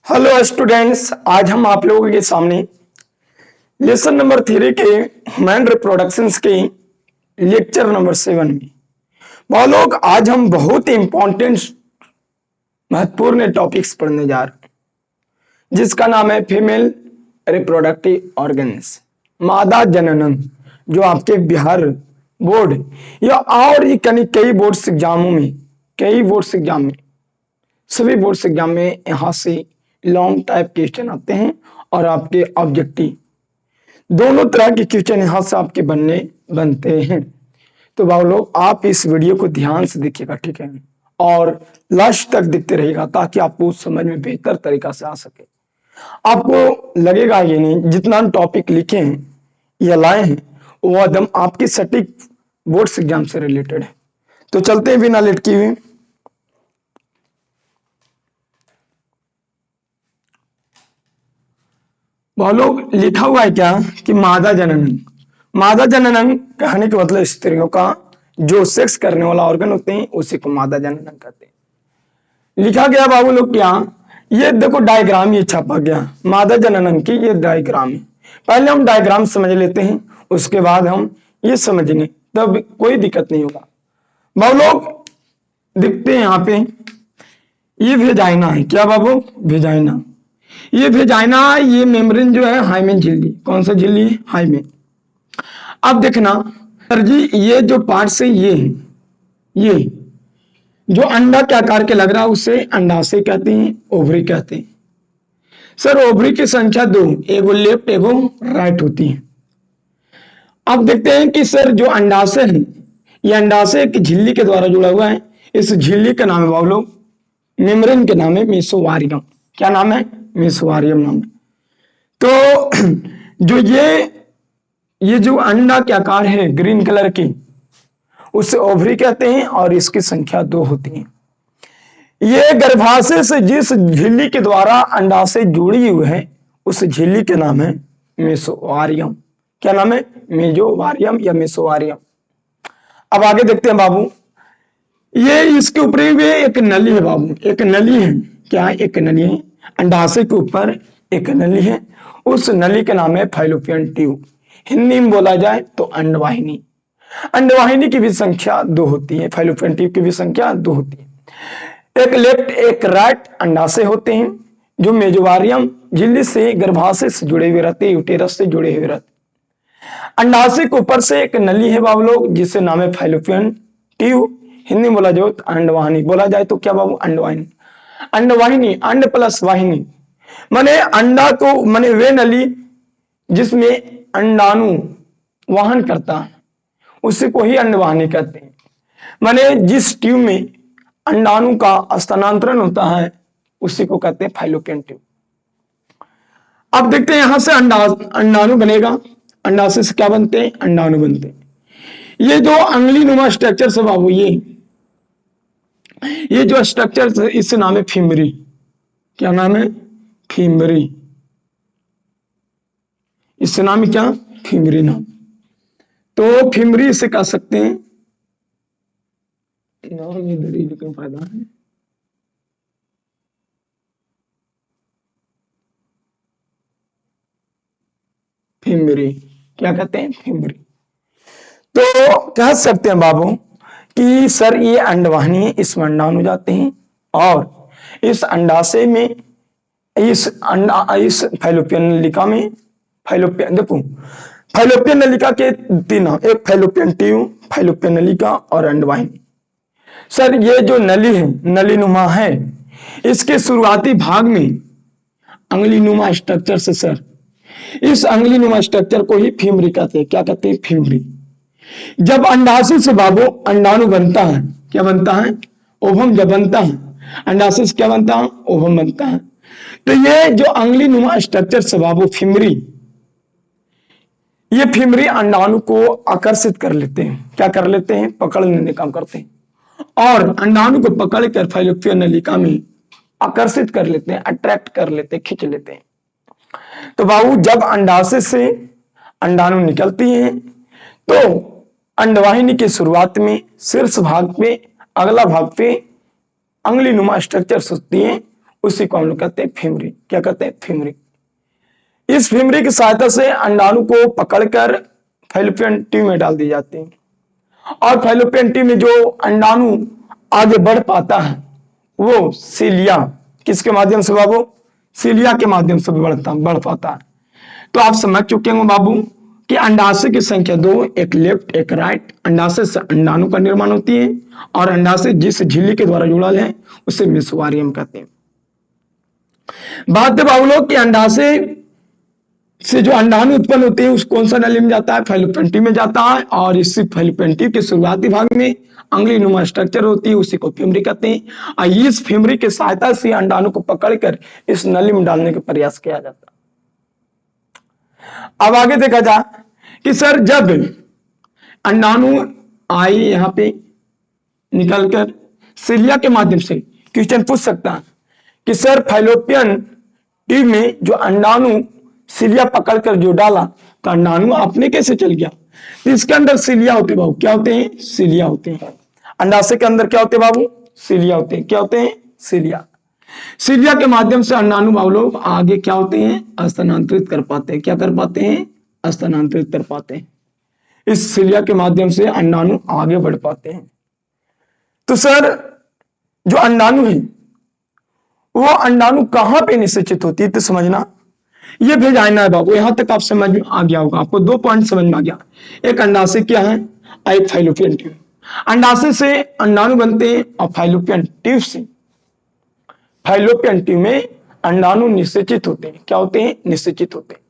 Hello students, आज हम आप लोगों के सामने लेसन नंबर 3 के ह्यूमन रिप्रोडक्शंस के लेक्चर नंबर 7 में वो लोग आज हम बहुत इंपॉर्टेंट महत्वपूर्ण टॉपिक्स पढ़ने जा रहे हैं जिसका नाम है फीमेल रिप्रोडक्टिव ऑर्गन्स, मादा जननन, जो आपके बिहार बोर्ड या और कई बोर्ड्स एग्जामों में सभी बोर्ड्स एग्जाम में यहाँ से लॉन्ग टाइप क्वेश्चन आते हैं और आपके ऑब्जेक्टिव दोनों तरह के क्वेश्चन यहाँ से आपके बनते हैं। तो भाई लोग आप इस वीडियो को ध्यान से देखिएगा, ठीक है, और लास्ट तक देखते रहिएगा ताकि आपको समझ में बेहतर तरीका से आ सके। आपको लगेगा ये नहीं जितना टॉपिक लिखे हैं या लाए हैं वो एकदम आपकी सटीक बोर्ड्स एग्जाम से रिलेटेड है। तो चलते हैं बिना लेट किए हुए। वो लोग लिखा हुआ है क्या कि मादा जननन कहने के मतलब स्त्रियों का जो सेक्स करने वाला ऑर्गन होते हैं उसी को मादा जननन कहते हैं। लिखा गया बाबू लोग क्या, ये देखो डायग्राम ये छपा गया मादा जननन की, ये डायग्राम है। पहले हम डायग्राम समझ लेते हैं, उसके बाद हम ये समझेंगे, तब कोई दिक्कत नहीं होगा। बाबू लोग दिखते हैं यहाँ पे, ये वेजाइना है। क्या बाबू? वेजाइना। ये वेजाइना, ये मेम्ब्रेन जो है हाइमेन झिल्ली। कौन सा झिल्ली है? हाइमेन। अब देखना सर जी, ये जो पार्ट है ये जो अंडा के आकार के लग रहा है उसे अंडाशय कहते हैं, ओवरी कहते हैं। सर ओवरी की संख्या 2, एगो लेफ्ट एगो राइट होती है। अब देखते हैं कि सर जो अंडाशय है ये अंडाशय की झिल्ली के द्वारा जुड़ा हुआ है। इस झिल्ली का नाम है बाबू लोग, मेम्ब्रेन के नाम है मेसोवारियम। क्या नाम है? मेसोवारियम नाम है। तो जो ये जो अंडा के आकार है ग्रीन कलर की, उसे ओवरी कहते हैं और इसकी संख्या 2 होती है। ये गर्भाशय से जिस झिल्ली के द्वारा अंडाशय जुड़ी हुई है उस झिल्ली के नाम है मेसोवारियम। क्या नाम है? मेजोवारियम या मेसोवारियम। अब आगे देखते हैं बाबू, ये इसके ऊपर भी एक नली है बाबू, एक नली है। क्या? एक नली है। अंडाशय के ऊपर एक नली है, उस नली का नाम है फैलोपियन ट्यूब। हिंदी में बोला जाए तो अंडवाहिनी। अंडवाहिनी की भी संख्या 2 होती है, फैलोपियन ट्यूब की भी संख्या 2 होती है। एक लेफ्ट एक राइट अंडाशय होते हैं जो मेजोवारियम झिल्ली से गर्भाशय से जुड़े हुए रहते हैं, यूटेरस से जुड़े हुए रहते। अंडाशय के ऊपर से एक नली है बाबू लोग जिससे नाम है फैलोपियन ट्यूब। हिंदी में बोला जाए तो अंडवाहिनी, बोला जाए तो क्या बाबू? अंडवाहिनी। अंडवाहिनी, अंड प्लस वाहिनी, माने अंडा को, माने वे नली जिसमें अंडाणु वहन करता है उसी को ही अंडवाहिनी कहते हैं। माने जिस ट्यूब में अंडाणु का स्थानांतरण होता है उसी को कहते हैं फैलोपियन ट्यूब। अब देखते हैं यहां से अंडाणु बनेगा। अंडाशय से क्या बनते हैं? अंडाणु बनते हैं। ये जो अंगुली नुमा स्ट्रक्चर से बाबू, ये जो स्ट्रक्चर इससे नाम है फिमरी। क्या नाम है? फिमरी। इससे नाम है क्या? फिमरी नाम। तो फिमरी से कह सकते हैं, नाम इधर ही लेकिन फायदा है। फिमरी, क्या कहते हैं? फिमरी। तो कह सकते हैं बाबू कि सर ये अंडवाहिनी है, इसमें अंडाणु जाते हैं और इस अंडाशय में इस फैलोपियन नलिका में, फैलोपियन देखो फैलोपियन नलिका के 3 नाम, एक फैलोपियन ट्यूब, फैलोपियन नलिका और अंडवाहिनी। सर ये जो नली है, नलीनुमा है, इसके शुरुआती भाग में अंगुलीनुमा स्ट्रक्चर से सर, इस अंगुलीनुमा स्ट्रक्चर को ही फिमरी कहते हैं। क्या कहते हैं? फिमरी। जब अंडाशय से बाबू अंडाणु बनता है, क्या बनता है? ओवम। जब बनता है अंडाशय से क्या बनता है? ओवम बनता है। तो ये जो अंगुलीनुमा स्ट्रक्चर से बाबू फिमरी, ये फिमरी अंडाणु को आकर्षित कर लेते हैं। क्या कर लेते हैं? पकड़ लेने का काम करते हैं और अंडाणु को पकड़कर फैलोपियन नलिका में आकर्षित कर लेते हैं, अट्रैक्ट कर लेते हैं, खींच लेते हैं। तो बाबू जब अंडाशय से अंडाणु निकलती है तो अंडवाहिनी की शुरुआत में शीर्ष भाग पे, अगला भाग पे अंगुलीनुमा स्ट्रक्चर होती है, उसी को हम लोग कहते हैं फेमरी। क्या कहते हैं? फेमरी। इस फेमरी की सहायता से अंडाणु को पकड़कर फैलोपियन ट्यूब में डाल दी जाती है, और फैलोपियन ट्यूब में जो अंडाणु आगे बढ़ पाता है वो सीलिया, किसके माध्यम से बाबू? सीलिया के माध्यम से बढ़ पाता है। तो आप समझ चुके होंगे बाबू कि अंडाशय की संख्या 2, एक लेफ्ट एक राइट। अंडाशय से अंडाणु का निर्माण होती है, और अंडाशय जिस झिल्ली के द्वारा जुड़ा है उसे मेसोवारियम कहते हैं। बात है बाबू लोग कि अंडाशय से जो अंडाणु उत्पन्न होते हैं उस कौन सा नली में जाता है? फैलोपियन ट्यूब में जाता है, और इसी फैलोपियन ट्यूब के शुरुआती भाग में अंगुली नुमा स्ट्रक्चर होती है, उसी को फेमरी कहते हैं। और इस फेमरी की सहायता से अंडाणु को पकड़कर इस नली में डालने का प्रयास किया जाता है। अब आगे देखा जा कि सर जब अंडाणु आई यहां पे निकलकर सीलिया के माध्यम से, क्वेश्चन पूछ सकता है कि सर फैलोपियन ट्यूब में जो अंडाणु सीलिया पकड़कर जो डाला तो अंडाणु अपने कैसे चल गया? तो इसके अंदर सीलिया होते बाबू, क्या होते हैं? सीलिया होते हैं। अंडाशय के अंदर क्या होते बाबू? सीलिया होते हैं। क्या होते हैं? सीलिया। सीलिया के माध्यम से अंडाणु बाबू लोग आगे क्या होते हैं? स्थानांतरित कर पाते हैं। क्या कर पाते हैं? स्थानांतरित कर पाते हैं। इस सीलिया के माध्यम से अंडाणु आगे बढ़ पाते हैं। तो सर जो अंडाणु है वो अंडाणु कहां पे निषेचित होती है? तो समझना, ये भेजाइना है बाबू, यहां तक आप समझ में आ गया होगा। आपको 2 पॉइंट समझ में आ गया। एक अंडाशय क्या है, एक फैलोपियन ट्यूब। अंडाशय से अंडाणु बनते हैं, और फैलोपियन ट्यूब से फैलोपियन ट्यूब में अंडाणु निषेचित होते हैं। क्या होते हैं? निषेचित होते हैं।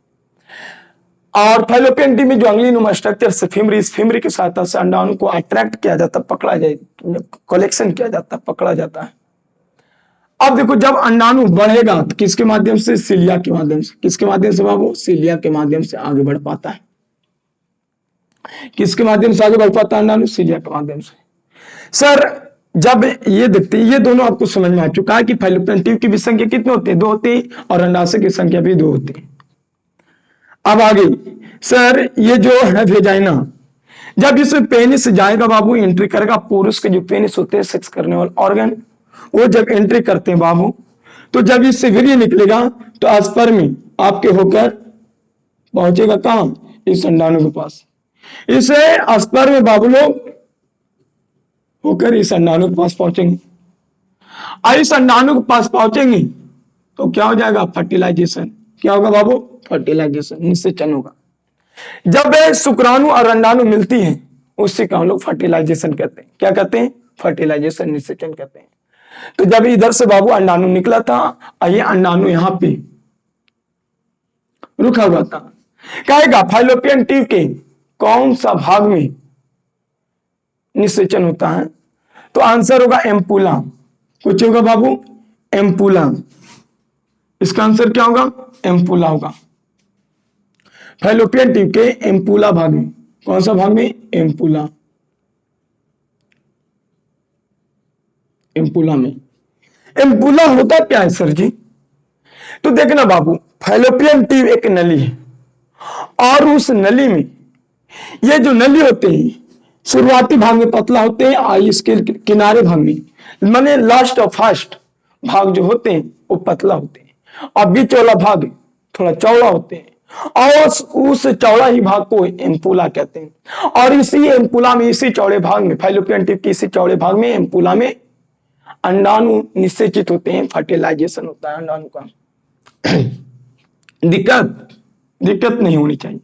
और फैलोपियन ट्यूब में जो अंगुली नुमा स्ट्रक्चर से फेमरी, इस फेमरी की सहायता से अंडाणु को अट्रैक्ट किया जाता, पकड़ा जाए, कलेक्शन किया जाता, पकड़ा जाता है। अब देखो जब अंडाणु बढ़ेगा तो किसके माध्यम से? सीलिया के माध्यम से। किसके माध्यम से बाबू? सीलिया के माध्यम से आगे बढ़ पाता है। किसके माध्यम से आगे बढ़ पाता है अंडाणु? सीलिया के माध्यम से। सर जब ये देखते हैं, ये दोनों आपको समझ में आ चुका है कि फैलोपियन ट्यूब की भी संख्या कितने होते हैं? 2 होते हैं, और अंडाशय की संख्या भी 2 होती है। अब आगे सर ये जो है वेजाइना, जब इस पेनिस जाएगा बाबू, एंट्री करेगा, पुरुष के जो पेनिस होते हैं सेक्स करने वाले ऑर्गन, वो जब एंट्री करते हैं बाबू, तो जब इससे वीर्य निकलेगा तो स्पर्म आपके होकर पहुंचेगा कहां? इस अंडाणु के पास। इसे स्पर्म बाबू लोग होकर इस अंडाणु के पास पहुंचेंगे, और इस अंडाणु के पास पहुंचेंगे तो क्या हो जाएगा? फर्टिलाइजेशन। क्या होगा बाबू? फर्टिलाइजेशन, निषेचन होगा। जब शुक्राणु और अंडाणु मिलती है उसी का हम लोग फर्टिलाइजेशन कहते हैं। क्या कहते हैं? फर्टिलाइजेशन, निषेचन कहते हैं। तो जब इधर से बाबू अंडाणु निकला था, और ये अंडाणु यहां पे रुका हुआ था, कहेगा फैलोपियन ट्यूब के कौन सा भाग में निषेचन होता है? तो आंसर होगा एम्पुला। कुछ होगा बाबू? एम्पुला। इसका आंसर क्या होगा? एम्पुला होगा। फैलोपियन ट्यूब के एम्पुला भाग में। कौन सा भाग में? एम्पुला। एम्पुला में। एम्पुला होता क्या है सर जी? तो देखना बाबू, फैलोपियन ट्यूब एक नली है, और उस नली में ये जो नली होते हैं शुरुआती भाग में पतला होते हैं, और इसके किनारे भाग में माने लास्ट और फर्स्ट भाग जो होते हैं वो पतला होते हैं, और बीच वाला भाग थोड़ा चौड़ा होते हैं, और उस चौड़ा ही भाग को एम्पुला कहते हैं। और इसी एम्पुला में, इसी चौड़े भाग में, फैलोपियन ट्यूब के इसी चौड़े भाग में, एम्पुला में अंडाणु निषेचित होते हैं, फर्टिलाइजेशन होता है अंडाणु का। दिक्कत नहीं होनी चाहिए।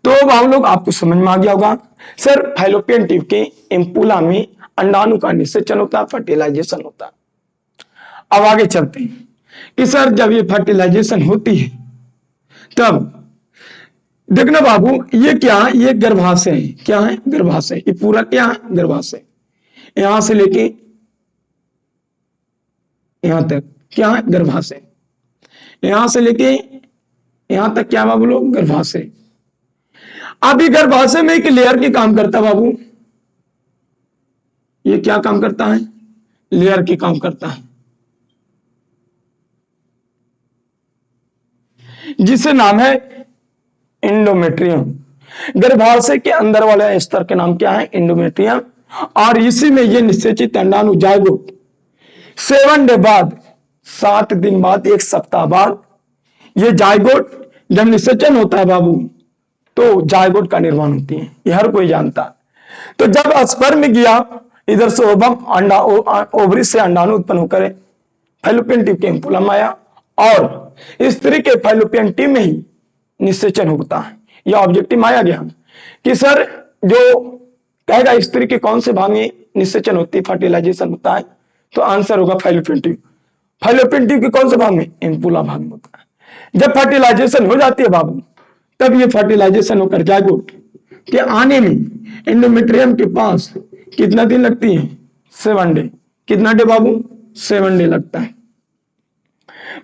तो अब हम लोग, आपको समझ में आ गया होगा सर फैलोपियन ट्यूब के एम्पुला में अंडाणु का निषेचन होता है, फर्टिलाइजेशन होता है। अब आगे चलते हैं कि सर जब ये फर्टिलाइजेशन होती है तब देखना बाबू, ये क्या है? ये गर्भाशय है। क्या है? गर्भाशय। ये पूरा क्या है? गर्भाशय। यहां से लेके यहां तक क्या है? गर्भाशय। यहां से लेके यहां तक क्या बाबू लोग? गर्भाशय। अभी गर्भाशय में एक लेयर की काम करता है बाबू। ये क्या काम करता है? लेयर की काम करता है, जिसे नाम है एंडोमेट्रियम। गर्भाशय के अंदर वाले स्तर के नाम क्या है? एंडोमेट्रियम। और इसी में ये निषेचित अंडाणु जायगोट 7 डे बाद 7 दिन बाद, 1 सप्ताह बाद ये जायगोट जब निषेचन होता है बाबू, तो जायगोट का निर्माण होती है, ये हर कोई जानता है। तो जब स्पर्म गया इधर से ओवम, अंडा ओवरी से अंडाणु उत्पन्न होकर फैलोपियन ट्यूब के एम्पुलम आया, और स्त्री के फैलोपियन ट्यूब में ही निषेचन होता है। यह ऑब्जेक्टिव आया गया कि सर जो कहेगा स्त्री के कौन से भाग में निषेचन होती है, फर्टिलाइजेशन होता है, तो आंसर होगा फैलोपियन ट्यूब। फैलोपियन ट्यूब के कौन से भाग में? एम्पुला भाग में होता है। जब फर्टिलाइजेशन हो जाती है बाबू, तब ये फर्टिलाइजेशन होकर जायगोट के आने में एंडोमेट्रियम के पास कितना दिन लगती है? 7 डे। कितना डे बाबू? 7 डे लगता है,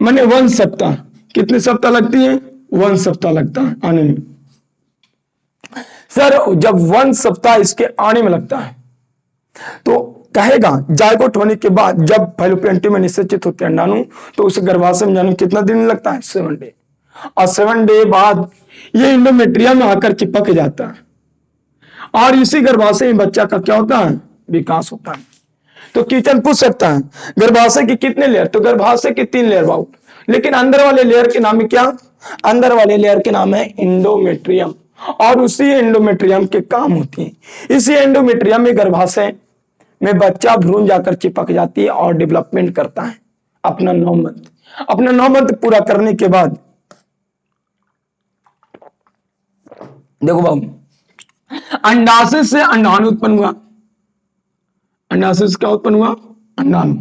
माने 1 सप्ताह। कितने सप्ताह लगती है? 1 सप्ताह लगता है आने में। सर जब 1 सप्ताह इसके आने में लगता है, तो कहेगा जायगोट होने के बाद जब फैलोपियन ट्यूब में निषेचित होते हैं अंडाणु, तो उसे गर्भाशय में जाने में कितना दिन लगता है? 7 डे। और 7 डे बाद ये इंडोमेट्रियम में आकर चिपक जाता है, और इसी गर्भाशय में बच्चा का क्या होता है? विकास होता है। तो क्वेश्चन पूछ सकता है गर्भाशय की कितने लेयर? तो गर्भाशय की 3 लेयर बाबू, लेकिन अंदर वाले लेयर के नाम है क्या? अंदर वाले लेयर के नाम है इंडोमेट्रियम, और उसी एंडोमेट्रियम के काम होती है। इसी एंडोमेट्रियम में गर्भाशय में बच्चा भ्रूण जाकर चिपक जाती है और डेवलपमेंट करता है अपना 9 मंथ। अपना 9 मंथ पूरा करने के बाद देखो बाबू, अंडाशय से अंडाणु उत्पन्न हुआ। अंडाशय से क्या उत्पन्न हुआ? अंडाणु।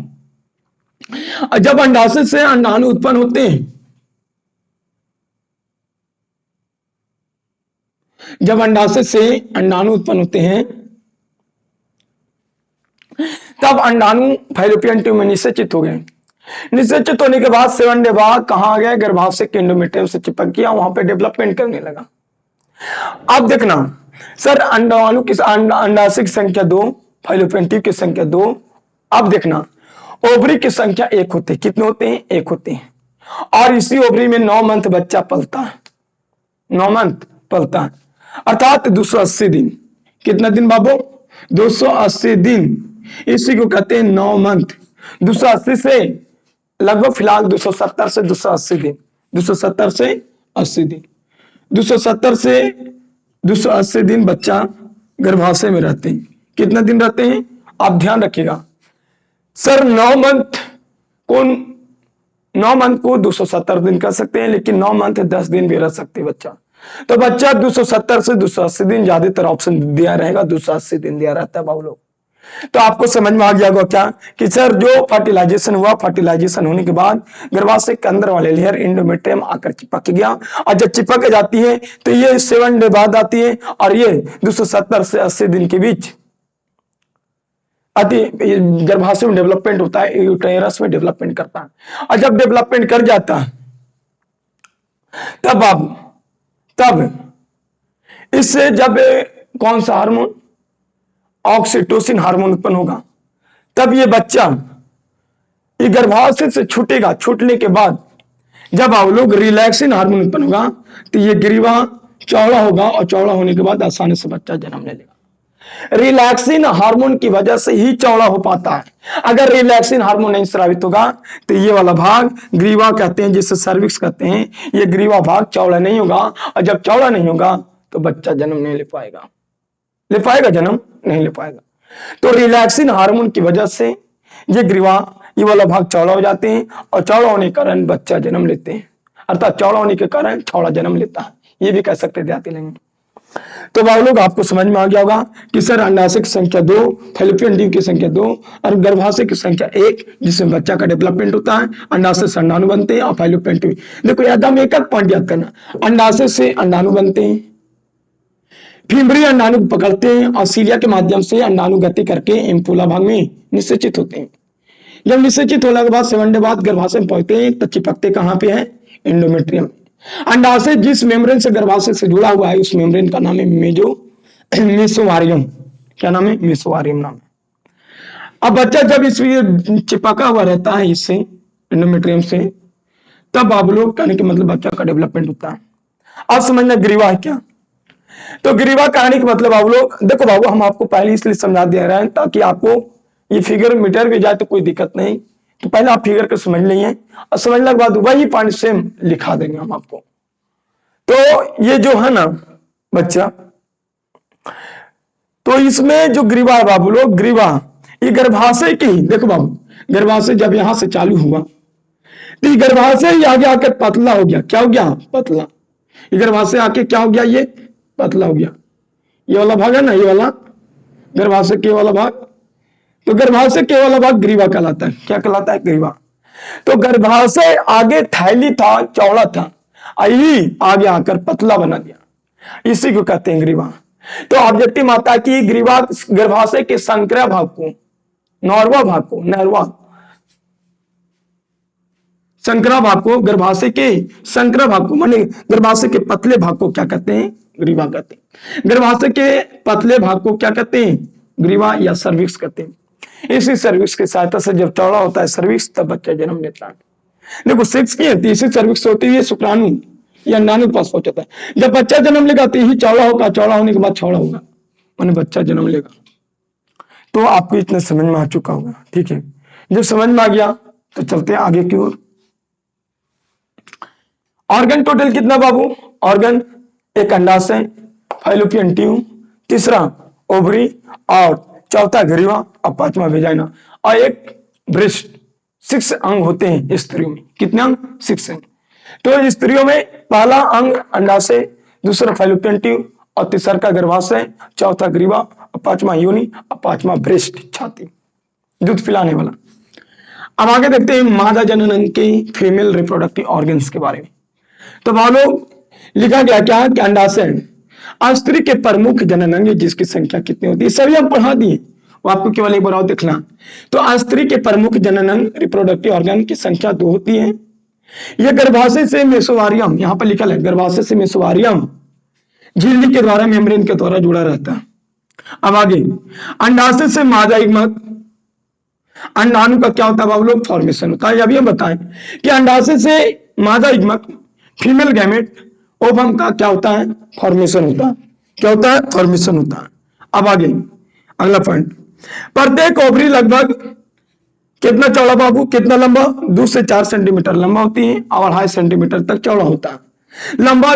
और जब अंडाशय से अंडाणु उत्पन्न होते हैं, जब अंडाशय से अंडाणु उत्पन्न होते हैं, तब अंडाणु फैलोपियन ट्यूब में निषेचित हो गए। निषेचित होने के बाद 7 डे बाद कहां आ गया? गर्भाशय के एंडोमेट्रियम से चिपक गया, वहां पे डेवलपमेंट करने लगा। अब देखना सर, अंडाणु की अंडाशय की संख्या 2, फैलोपियन ट्यूब की संख्या 2। अब देखना ओवरी की संख्या 1 होते हैं। कितने होते हैं? 1 होते हैं। और इसी ओवरी में 9 मंथ बच्चा पलता है, 9 मंथ पलता है, अर्थात 280 दिन। कितना दिन बाबू? 280 दिन। इसी को कहते हैं 9 मंथ। 280 से लगभग फिलहाल 270 से 280 दिन, 270 से 80 दिन, 270 से 280 दिन बच्चा गर्भाशय में रहते हैं। कितना दिन रहते हैं? आप ध्यान रखिएगा सर, 9 मंथ को 270 दिन कर सकते हैं, लेकिन 9 मंथ 10 दिन भी रह सकते बच्चा। तो बच्चा 270 से 280 दिन, ज्यादातर ऑप्शन दिया रहेगा 280 दिन दिया रहता है बाबू लोग। तो आपको समझ में आ गया होगा क्या कि सर जो फर्टिलाइजेशन हुआ, फर्टिलाइजेशन होने के बाद गर्भाशय के अंदर वाले लेयर इंडोमेट्रियम आकर चिपक गया, और जब चिपक जाती है तो ये 7 डे बाद आती है, और ये 270 से 80 दिन के बीच गर्भाशय में डेवलपमेंट होता है, यूटेरस में डेवलपमेंट करता है। और जब डेवलपमेंट कर जाता है तब इससे जब कौन सा हार्मोन? ऑक्सीटोसिन हार्मोन उत्पन्न होगा। तब ये बच्चा ये गर्भाशय से छूटेगा। छूटने के बाद जब आप लोग रिलैक्सिन हार्मोन उत्पन्न होगा, तो ये ग्रीवा चौड़ा होगा, और चौड़ा होने के बाद आसानी से बच्चा जन्म ले लेगा। रिलैक्सिन हार्मोन की वजह से ही चौड़ा हो पाता है। अगर रिलैक्सिन हार्मोन नहीं स्रावित होगा, तो ये वाला भाग ग्रीवा कहते हैं, जिसे सर्विक्स कहते हैं, ये ग्रीवा भाग चौड़ा नहीं होगा, और जब चौड़ा नहीं होगा तो बच्चा जन्म नहीं ले पाएगा। ले पाएगा? जन्म नहीं ले पाएगा। तो रिलैक्सिन हार्मोन की वजह से ये ग्रीवा, ये वाला भाग चौड़ा हो जाते हैं, और चौड़ा होने के कारण बच्चा जन्म लेते हैं, अर्थात चौड़ा होने के कारण चौड़ा जन्म लेता है, ये भी कह सकते देहाती लैंग्वेज। तो भाई लोग आपको समझ में आ गया होगा कि सर अंडाशय की संख्या 2, फैलोपियन ट्यूब की संख्या 2 और गर्भाशय की संख्या 1, जिसमें बच्चा का डेवलपमेंट होता है। अंडाशय से अंडाणु बनते हैं, और फैलोपियन ट्यूब। देखो एकदम एक पॉइंट याद करना, अंडाशय से अंडाणु बनते हैं, फिम्बरी अंडाणु को पकड़ते हैं, और सीलिया के माध्यम से अंडाणु गति करके एम्पुला भाग में निषेचित होते हैं। जब निषेचित होने के बाद 7 डे बाद गर्भाशय में पहुंचते हैं, तो चिपकते कहां पे है? एंडोमेट्रियम। अंडाशय जिस मेम्ब्रेन से गर्भाशय से जुड़ा हुआ है, उस मेम्ब्रेन का नाम है मेसोवारियम। क्या नाम है? मेसोवारियम नाम है। अब बच्चा जब इसमें चिपका हुआ रहता है इससे, एंडोमेट्रियम से, तब आप लोग कहने के मतलब बच्चा का डेवलपमेंट होता है। अब समझना ग्रीवा है क्या? तो ग्रीवा कहानी का मतलब आप लोग देखो बाबू, हम आपको पहले इसलिए समझा दे रहे हैं ताकि आपको ये फिगर मीटर भी जाए तो कोई दिक्कत नहीं, तो पहले आप फिगर को समझ लीजिए और समझने के बाद वही पॉइंट सेम लिखा देंगे हम आपको। तो ये जो है ना बच्चा, तो इसमें जो ग्रीवा है बाबू लोग, ग्रीवा ये गर्भाशय की, देखो बाबू गर्भाशय जब यहां से चालू हुआ तो ये गर्भाशय ही आगे आकर पतला हो गया। क्या हो गया? पतला। ये गर्भाशय आके क्या हो गया? ये पतला हो गया। ये वाला भाग है ना, ये वाला गर्भाशय के वाला भाग, तो गर्भाशय के वाला भाग ग्रीवा कहलाता है। क्या कहलाता है? ग्रीवा। तो गर्भाशय आगे थैली था, चौड़ा था, यही आगे आकर पतला बना दिया, इसी को कहते हैं ग्रीवा। तो ऑब्जेक्टिव माता की ग्रीवा गर्भाशय के संक्रिया भाग को, नौरवा भाग को, नहरवा संक्रिया भाग को, गर्भाशय के संक्रिया भाग को माने गर्भाशय के पतले भाग को क्या कहते हैं? ग्रीवा कहते हैं। गर्भाशय के पतले भाग को क्या कहते हैं? ग्रीवा या सर्विक्स कहते हैं। इसी सर्विक्स की सहायता से जब चौड़ा होता है सर्विक्स, तब बच्चा जन्म लेता है। देखो सेक्स की होती है, इसी सर्विक्स होती है, शुक्राणु या अंडाणु के पास पहुंचता है। जब बच्चा जन्म लेगा तो यही चौड़ा होगा, चौड़ा होने के बाद चौड़ा होगा, माने बच्चा जन्म लेगा। तो आपको इतना समझ में आ चुका होगा, ठीक है। जब समझ में आ गया तो चलते हैं आगे की ओर। ऑर्गन टोटल कितना बाबू? ऑर्गन एक अंडाशय, फैलोपियन ट्यूब, तीसरा ओवरी और चौथा ग्रीवा और पांचवा वेजाइना और एक ब्रेस्ट। 6 अंग होते हैं स्त्रियों में। कितने अंग? 6 अंग। तो स्त्रियों में पहला अंग अंडाशय, दूसरा फैलोपियन ट्यूब और तीसरा का गर्भाशय, चौथा ग्रीवा और पांचवा योनि और पांचवा ब्रेस्ट, छाती, दूध पिलाने वाला। अब आगे देखते हैं मादा जनन के फीमेल रिप्रोडक्टिव ऑर्गन्स के बारे में। तो वहां लोग लिखा गया क्या? कि अंडाशय स्त्री के प्रमुख जनन अंग जिसकी संख्या कितनी होती है, सभी हम पढ़ा दिए, वो आपको केवल एक बार और देखना। तो स्त्री के प्रमुख जनन अंग रिप्रोडक्टिव ऑर्गन की संख्या 2 होती है। यह गर्भाशय से मेसोवारियम, यहां पर लिखा है गर्भाशय से मेसोवारियम झिल्ली के द्वारा मेम्ब्रेन के द्वारा जुड़ा रहता है। अब आगे अंडाशय से मादा युग्मक, अंडाणु का क्या होता है बाबू लोग? फॉर्मेशन होता है। अभी हम बताएं कि अंडाशय से मादा युग्मक फीमेल गैमेट ओवम का क्या होता है? फॉर्मेशन होता है। क्या होता है? फॉर्मेशन होता है। अब आगे अगला पॉइंट, प्रत्येक ओवरी लगभग कितना चौड़ा बाबू, कितना लंबा? 2 से 4 सेंटीमीटर लंबा होती है और 2.5 सेंटीमीटर तक चौड़ा होता है। लंबा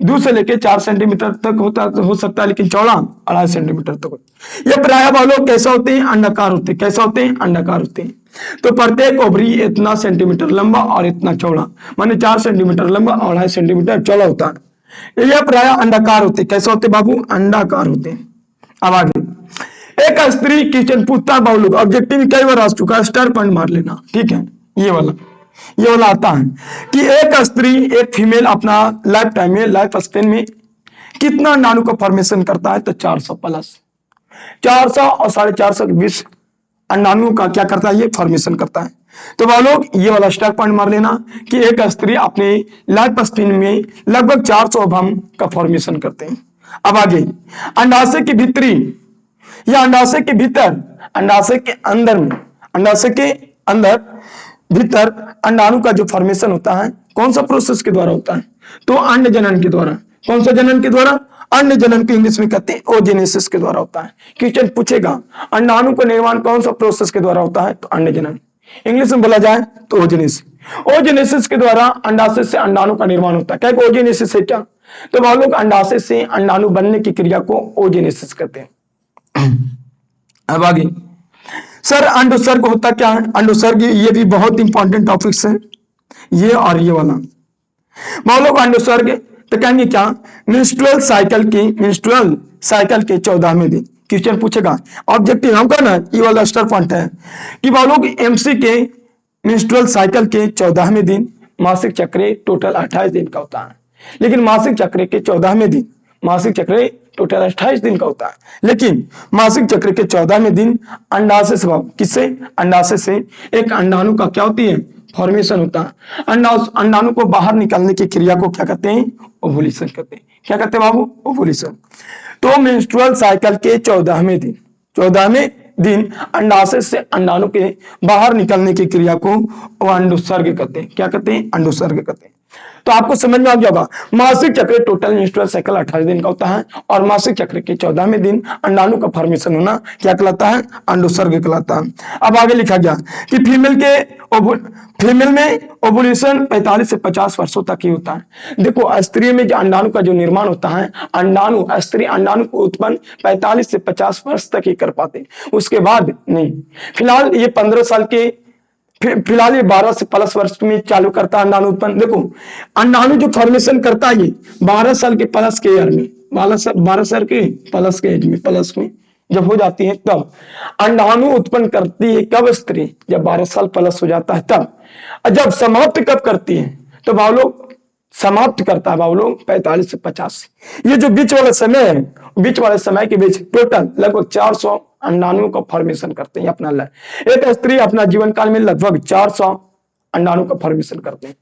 2 से लेकर 4 सेंटीमीटर तक हो सकता है, लेकिन चौड़ा 2.5 सेंटीमीटर तक होता है। ये प्रायः बालों कैसा होते हैं? अंडाकार होते हैं। कैसा होते हैं? अंडाकार होते हैं। तो प्रत्येक ओवरी इतना सेंटीमीटर लंबा और इतना चौड़ा, माने 4 सेंटीमीटर लंबा और 2.5 सेंटीमीटर चौड़ा होता है। यह प्रायः अंडाकार होते। कैसे होते बाबू? अंडाकार होते हैं। अब आगे एक स्त्री किचन पूछता है बाबू लोग, ऑब्जेक्टिव कई बार आ चुका है, स्टार पॉइंट मार लेना, ठीक है। ये वाला आता है कि एक स्त्री, एक फीमेल अपना लाइफ टाइम में, लाइफ स्पेन में कितना अंडाणु का फॉर्मेशन करता है? तो 400 प्लस 400 और 450 के बीच अंडाणु का क्या करता है? ये फॉर्मेशन करता है। तो वह लोग ये वाला स्टार पॉइंट मार लेना कि एक स्त्री अपने लाइफ स्पेन में लगभग 400 ओवम का फॉर्मेशन करते हैं। अब आगे अंडाशय के भीतरी या अंडाशय के भीतर, अंडाशय के अंदर में, अंडाशय के अंदर भीतर अंडाणु का जो फॉर्मेशन होता है कौन सा प्रोसेस के द्वारा होता है? तो अंड जनन के द्वारा। कौन सा जनन के द्वारा? अंड जनन को इंग्लिश में कहते हैं ओजेनेसिस के द्वारा होता है। क्वेश्चन पूछेगा अंडाणु का निर्माण कौन सा प्रोसेस के द्वारा होता है? तो अंड जनन। इंग्लिश में बोला जाए तो ओजेनेसिस। ओजेनेसिस के द्वारा अंडाशय से अंडाणु का निर्माण होता है। क्या ओजेनेसिस है क्या? तो वह लोग अंडाशय से अंडाणु बनने की क्रिया को ओजेनेसिस कहते हैं। अब आगे सर अंडोत्सर्ग होता क्या है? अंडोत्सर्ग ये भी बहुत इंपॉर्टेंट टॉपिक्स है, ये और ये वाला। मान लो अंडोत्सर्ग तो कहेंगे क्या? मेंस्ट्रुअल साइकिल के 14वें दिन। क्वेश्चन पूछेगा ऑब्जेक्टिव हम कहना ये वाला स्टार पॉइंट है कि वो लोग एमसी के मेंस्ट्रुअल साइकिल के 14वें दिन, मासिक चक्र टोटल 28 दिन का होता है, लेकिन मासिक चक्र के 14वें दिन, मासिक चक्र टोटल 28 दिन का होता है, लेकिन मासिक चक्र के 14वें दिन अंडाशय से, किससे? अंडाशय से एक अंडाणु का क्या होती है? फॉर्मेशन होता है। अंडाणु को बाहर निकालने की क्रिया को क्या कहते हैं? ओवुलेशन कहते हैं। क्या कहते हैं बाबू? ओवुलेशन। तो मेंस्ट्रुअल साइकिल के 14वें दिन अंडाशय से अंडाणु के बाहर निकलने की क्रिया को अंडोत्सर्ग कहते हैं। क्या कहते हैं? अंडोत्सर्ग कहते हैं। तो आपको समझ में आ गया होगा मासिक चक्र टोटल मेंस्ट्रुअल साइकिल 28 दिन का होता है और मासिक चक्र के 14वें दिन अंडाणु का फॉर्मेशन होना क्या कहलाता है? अंडोत्सर्ग कहलाता है। अब आगे लिखा गया कि फीमेल के फीमेल में ओवुलेशन 45 से 50 वर्षों तक ही होता है। देखो स्त्री में जो अंडाणु का जो निर्माण होता है, अंडाणु स्त्री अंडाणु को उत्पन्न 45 से 50 वर्ष तक ही कर पाते हैं, उसके बाद नहीं। फिलहाल ये 15 साल के फिलहाल ये 12 से प्लस वर्ष में चालू करता है अंडाणु उत्पन्न। देखो अंडाणु जो फॉर्मेशन करता है ये 12 साल के प्लस के ईयर में, 12 साल के प्लस के एज में, प्लस में जब हो जाती है तब अंडाणु उत्पन्न करती है। कब स्त्री? जब 12 साल प्लस हो जाता है तब। जब समाप्त कब करती है? तो बावलोग समाप्त करता है बावलोग 45 से 50। ये जो बीच वाला समय है, बीच वाले समय के बीच टोटल लगभग 400 अंडाणुओं का फॉर्मेशन करते हैं अपना एक स्त्री अपना जीवन काल में लगभग 400 अंडाणु का फॉर्मेशन करते हैं।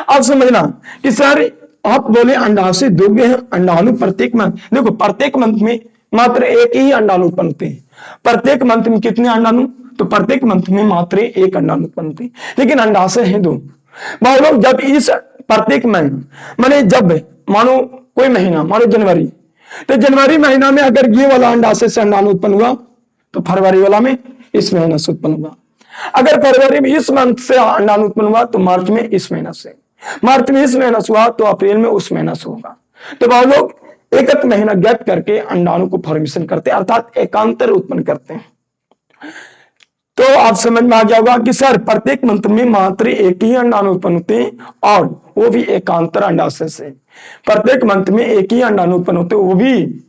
अब समझना कि सर आप बोले अंडाशय दोगे हैं, अंडाणु प्रत्येक मंथ, देखो प्रत्येक मंथ में मात्र एक ही अंडाणु उत्पन्न होते हैं। प्रत्येक मंथ में कितने अंडाणु? तो प्रत्येक मंथ में मात्र एक अंडाणु उत्पन्न होते हैं, लेकिन अंडाशय है दो। बावलोग जब इस प्रत्येक महीना माने जब मानो कोई महीना, मानो जनवरी, तो जनवरी महीना में अगर ये वाला अंडाशय से अंडाणु उत्पन्न हुआ तो फरवरी वाला में इस महीना से उत्पन्न हुआ। अगर फरवरी में इस मंथ से अंडाणु उत्पन्न हुआ तो मार्च में इस महीना से, मार्च में इस महीना से हुआ तो अप्रैल में उस महीना से होगा। तो बावलोग एक एक महीना गैप करके अंडाणु को फॉर्मेशन करते हैं, अर्थात एकांतर उत्पन्न करते हैं। तो आप समझ में आ गया होगा कि सर प्रत्येक मंथ में मात्र एक ही अंडाणु उत्पन्न होते हैं और वो भी एकांतर अंडाशय से। प्रत्येक मंथ में एक ही अंडाणु उत्पन्न होते हैं, वो भी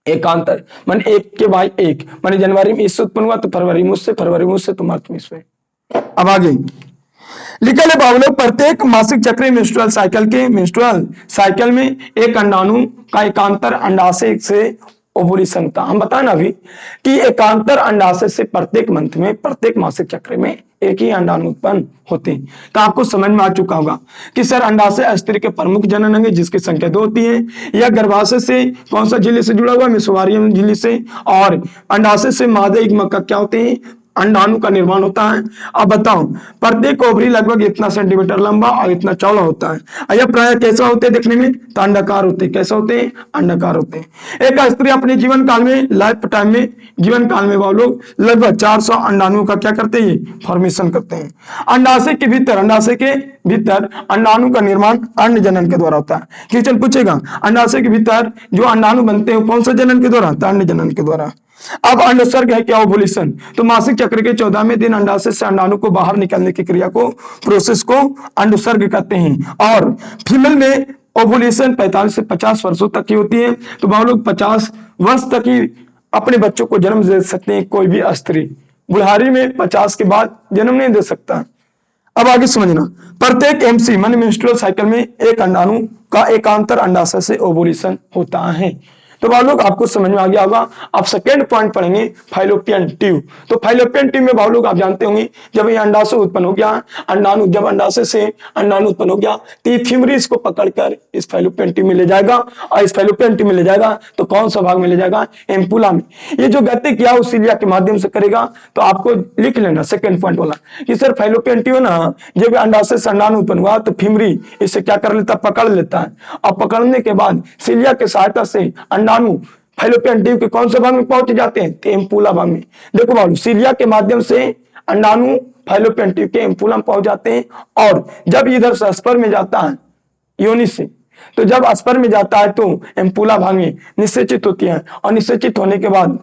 एकांतर, मान एक के बाद एक, मान जनवरी में इससे उत्पन्न हुआ तो फरवरी में उससे, फरवरी में उससे तो मार्च में इसमें। अब आगे लिखा है बावलोग प्रत्येक मासिक चक्र मेंस्ट्रुअल साइकिल में एक अंडाणु का एकांतर अंडाशय से ओवुलेशन होता। हम बताए ना अभी कि एकांतर अंडाशय से प्रत्येक मंथ में, प्रत्येक मासिक चक्र में एक ही अंडाणु उत्पन्न होते हैं। तो आपको समझ में आ चुका होगा कि सर अंडाशय स्त्री के प्रमुख जनन अंग जिसकी संख्या 2 होती है। यह गर्भाशय से कौन सा झिल्ली से जुड़ा हुआ? मेसोवारियम झिल्ली से। और अंडाशय से मादा युग्मक क्या होते हैं? अंडाणु का निर्माण होता है। अब बताओ प्रत्येक ओवरी लगभग इतना सेंटीमीटर लंबा और इतना चौड़ा होता है। यह प्राय कैसा होते हैं देखने में? तो अंडाकार होते हैं। कैसे होते हैं? अंडाकार होते हैं। एक स्त्री अपने जीवन काल में, लाइफ टाइम में, जीवन काल में वो लोग लगभग 400 अंडाणुओं का क्या करते हैं? फॉर्मेशन करते हैं। अंडाशय के भीतर अंडाणु का निर्माण अंड जनन के द्वारा होता है। क्वेश्चन पूछेगा अंडाशय के भीतर जो अंडाणु बनते हैं कौन सा जनन के द्वारा? अंड जनन के द्वारा। अब अंडोत्सर्ग है क्या? ओवुलेशन। तो मासिक चक्र के 14वें दिन अंडाशय से अंडाणु को बाहर निकलने की क्रिया को, प्रोसेस को अंडोत्सर्ग कहते हैं। और फीमेल में ओवुलेशन 45 से 50 वर्षों तक की होती है। तो वह लोग 50 वर्ष तक ही अपने बच्चों को जन्म दे सकते हैं। कोई भी स्त्री बुढ़ारी में 50 के बाद जन्म नहीं दे सकता। अब आगे समझना प्रत्येक एमसी माने मेंस्ट्रुअल साइकिल में एक अंडाणु का एकांतर अंडाशय से ओवुलेशन होता है। तो वह लोग आपको समझ में आ गया होगा। आप सेकेंड पॉइंट पढ़ेंगे फाइलोपियन ट्यूब। तो फाइलोपियन ट्यूब में वह लोग आप जानते होंगे जब ये अंडाशय उत्पन्न हो गया, अंडाणु जब अंडाशय से अंडाणु उत्पन्न हो गया तो ये फिमरी को पकड़कर इस फाइलोपियन ट्यूब में ले जाएगा और इस फाइलोपियन ट्यूब में ले जाएगा तो कौन सा भाग में ले जाएगा? एम्पुला में। ये जो गति किया उस सीलिया के माध्यम से करेगा। तो आपको लिख लेना सेकेंड पॉइंट वाला कि सर फाइलोपियन ट्यूब ना जब अंडाशय से अंडाणु उत्पन्न हुआ तो फिमरी इसे क्या कर लेता? पकड़ लेता है। और पकड़ने के बाद सीलिया के सहायता से अंडाणु फाइलोपियन ट्यूब के कौन से भाग में पहुंच जाते हैं? एम्पुला भाग में। देखो बाबू सीलिया के माध्यम से अंडाणु फाइलोपियन ट्यूब के एम्पुला में पहुंच जाते हैं और जब इधर से स्पर्म में जाता है योनि से, तो जब स्पर्म में जाता है तो एम्पुला भाग में निषेचित होती है और निषेचित होने के बाद